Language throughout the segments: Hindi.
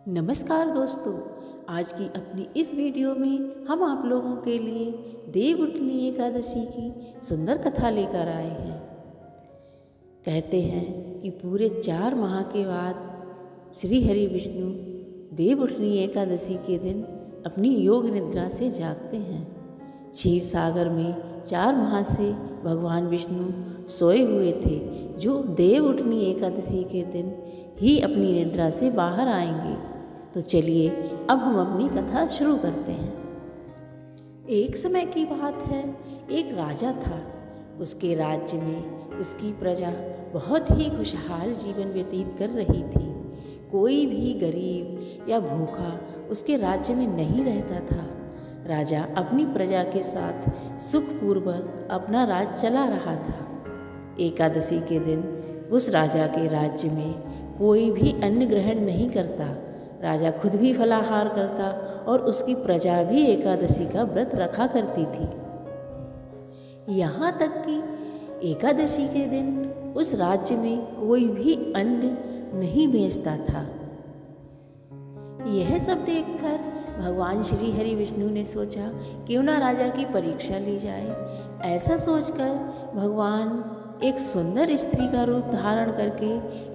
नमस्कार दोस्तों, आज की अपनी इस वीडियो में हम आप लोगों के लिए देवउठनी एकादशी की सुंदर कथा लेकर आए हैं। कहते हैं कि पूरे 4 माह के बाद श्री हरि विष्णु देवउठनी एकादशी के दिन अपनी योग निद्रा से जागते हैं। क्षीर सागर में 4 माह से भगवान विष्णु सोए हुए थे, जो देवउठनी एकादशी के दिन ही अपनी निद्रा से बाहर आएंगे। तो चलिए अब हम अपनी कथा शुरू करते हैं। एक समय की बात है, एक राजा था। उसके राज्य में उसकी प्रजा बहुत ही खुशहाल जीवन व्यतीत कर रही थी। कोई भी गरीब या भूखा उसके राज्य में नहीं रहता था। राजा अपनी प्रजा के साथ सुखपूर्वक अपना राज चला रहा था। एकादशी के दिन उस राजा के राज्य में कोई भी अन्न ग्रहण नहीं करता। राजा खुद भी फलाहार करता और उसकी प्रजा भी एकादशी का व्रत रखा करती थी। यहाँ तक कि एकादशी के दिन उस राज्य में कोई भी अन्न नहीं बेचता था। यह सब देखकर भगवान श्री हरि विष्णु ने सोचा, क्यों ना राजा की परीक्षा ली जाए। ऐसा सोचकर भगवान एक सुंदर स्त्री का रूप धारण करके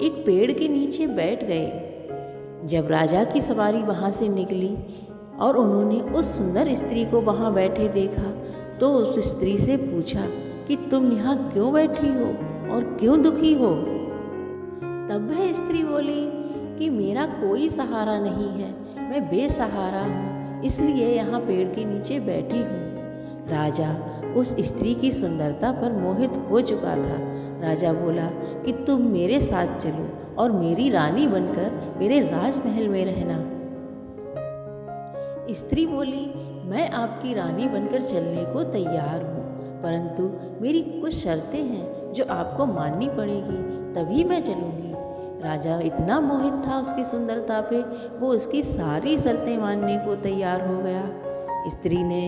एक पेड़ के नीचे बैठ गए। जब राजा की सवारी वहाँ से निकली और उन्होंने उस सुंदर स्त्री को वहाँ बैठे देखा, तो उस स्त्री से पूछा कि तुम यहाँ क्यों बैठी हो और क्यों दुखी हो। तब वह स्त्री बोली कि मेरा कोई सहारा नहीं है, मैं बेसहारा हूँ, इसलिए यहाँ पेड़ के नीचे बैठी हूँ। राजा उस स्त्री की सुंदरता पर मोहित हो चुका था। राजा बोला कि तुम मेरे साथ चलो और मेरी रानी बनकर मेरे राजमहल में रहना। स्त्री बोली, मैं आपकी रानी बनकर चलने को तैयार हूँ, परंतु मेरी कुछ शर्तें हैं जो आपको माननी पड़ेगी, तभी मैं चलूँगी। राजा इतना मोहित था उसकी सुंदरता पे, वो उसकी सारी शर्तें मानने को तैयार हो गया। स्त्री ने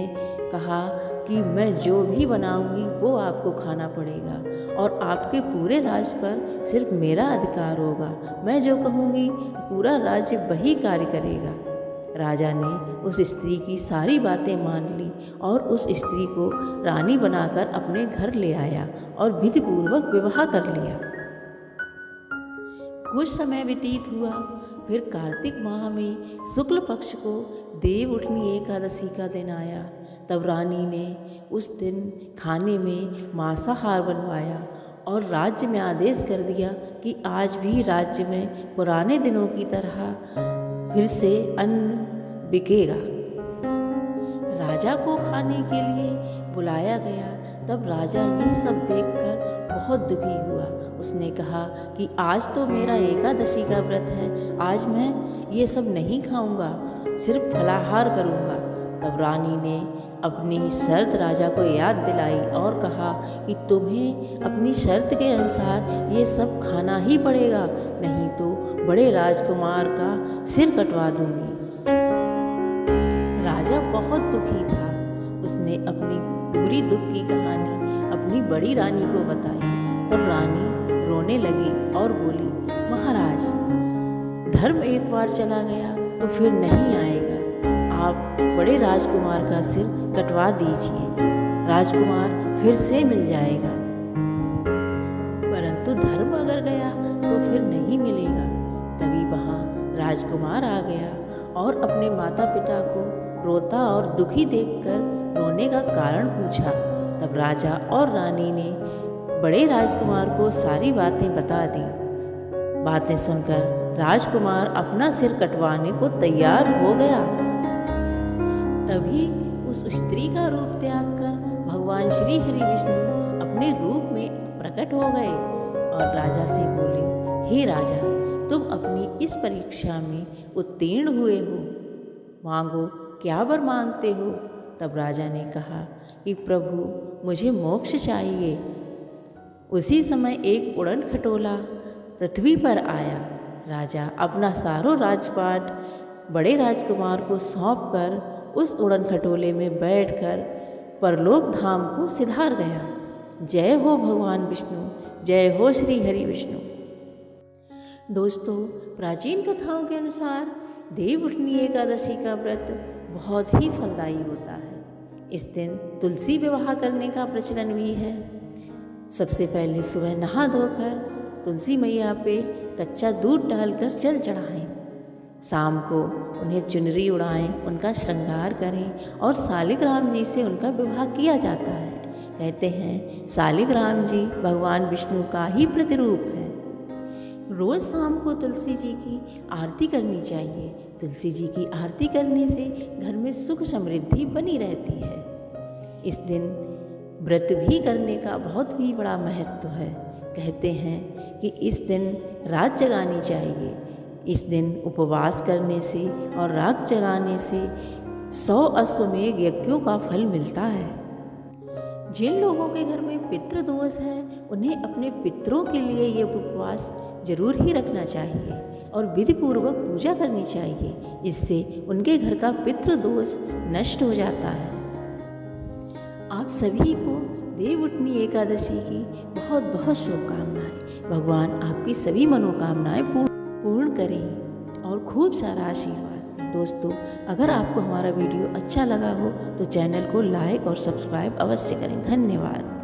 कहा कि मैं जो भी बनाऊंगी वो आपको खाना पड़ेगा और आपके पूरे राज्य पर सिर्फ मेरा अधिकार होगा। मैं जो कहूँगी पूरा राज्य वही कार्य करेगा। राजा ने उस स्त्री की सारी बातें मान ली और उस स्त्री को रानी बनाकर अपने घर ले आया और विधिपूर्वक विवाह कर लिया। कुछ समय व्यतीत हुआ, फिर कार्तिक माह में शुक्ल पक्ष को देवउठनी एकादशी का दिन आया। तब रानी ने उस दिन खाने में मांसाहार बनवाया और राज्य में आदेश कर दिया कि आज भी राज्य में पुराने दिनों की तरह फिर से अन्न बिकेगा। राजा को खाने के लिए बुलाया गया। तब राजा यह सब देखकर बहुत दुखी हुआ। उसने कहा कि आज तो मेरा एकादशी का व्रत है, आज मैं ये सब नहीं खाऊंगा, सिर्फ फलाहार करूंगा। तब रानी ने अपनी शर्त राजा को याद दिलाई और कहा कि तुम्हें अपनी शर्त के अनुसार ये सब खाना ही पड़ेगा, नहीं तो बड़े राजकुमार का सिर कटवा दूंगी। राजा बहुत दुखी था। उसने अपनी पूरी दुख की कहानी अपनी बड़ी रानी को बताई। तब रानी रोने लगी और बोली, महाराज, धर्म एक बार चला गया तो फिर नहीं आएगा। आप बड़े राजकुमार का सिर कटवा दीजिए, राजकुमार फिर से मिल जाएगा। परंतु धर्म अगर गया तो फिर नहीं मिलेगा। तभी वहाँ राजकुमार आ गया और अपने माता पिता को रोता और दुखी देखकर रोने का कारण पूछा। तब राजा और रानी ने बड़े राजकुमार को सारी बातें बता दी। बातें सुनकर राजकुमार अपना सिर कटवाने को तैयार हो गया। तभी उस स्त्री का रूप त्याग कर भगवान श्री हरि विष्णु अपने रूप में प्रकट हो गए और राजा से बोले, हे राजा, तुम अपनी इस परीक्षा में उत्तीर्ण हुए हो, मांगो, क्या वर मांगते हो। तब राजा ने कहा कि प्रभु, मुझे मोक्ष चाहिए। उसी समय एक उड़न खटोला पृथ्वी पर आया। राजा अपना सारो राजपाट बड़े राजकुमार को सौंपकर उस उड़न खटोले में बैठकर परलोक धाम को सिधार गया। जय हो भगवान विष्णु, जय हो श्री हरि विष्णु। दोस्तों, प्राचीन कथाओं के अनुसार देवउठनी एकादशी का व्रत बहुत ही फलदायी होता है। इस दिन तुलसी विवाह करने का प्रचलन भी है। सबसे पहले सुबह नहा धोकर तुलसी मैया पे कच्चा दूध डालकर जल चढ़ाएं। शाम को उन्हें चुनरी उड़ाएं, उनका श्रृंगार करें और शालिग्राम जी से उनका विवाह किया जाता है। कहते हैं शालिग्राम जी भगवान विष्णु का ही प्रतिरूप है। रोज़ शाम को तुलसी जी की आरती करनी चाहिए। तुलसी जी की आरती करने से घर में सुख समृद्धि बनी रहती है। इस दिन व्रत भी करने का बहुत ही बड़ा महत्व है। कहते हैं कि इस दिन रात जगानी चाहिए। इस दिन उपवास करने से और रात जगाने से 100 अश्वमेध यज्ञों का फल मिलता है। जिन लोगों के घर में पितृ दोष है उन्हें अपने पितरों के लिए ये उपवास जरूर ही रखना चाहिए और विधि पूर्वक पूजा करनी चाहिए। इससे उनके घर का पितृ दोष नष्ट हो जाता है। आप सभी को देवउठनी एकादशी की बहुत बहुत शुभकामनाएं। भगवान आपकी सभी मनोकामनाएं पूर्ण करें और खूब सारा आशीर्वाद दें। दोस्तों, अगर आपको हमारा वीडियो अच्छा लगा हो तो चैनल को लाइक और सब्सक्राइब अवश्य करें। धन्यवाद।